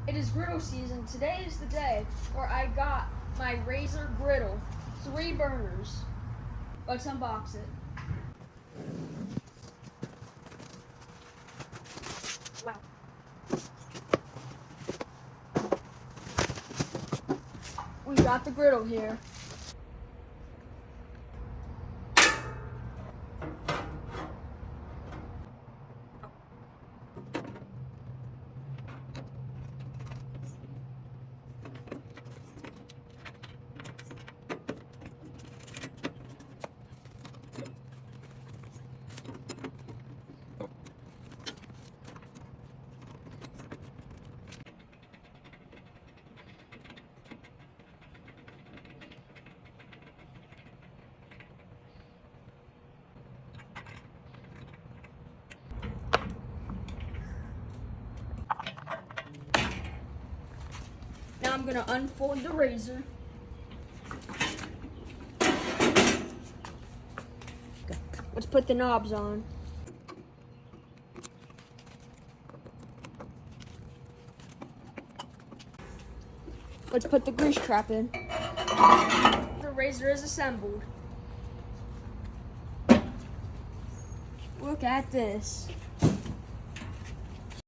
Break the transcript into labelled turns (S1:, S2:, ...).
S1: It is griddle season. Today is the day where I got my Razor Griddle. 3 burners. Let's unbox it. Wow. We got the griddle here. Now I'm gonna unfold the razor. Let's put the knobs on. Let's put the grease trap in. The razor is assembled. Look at this.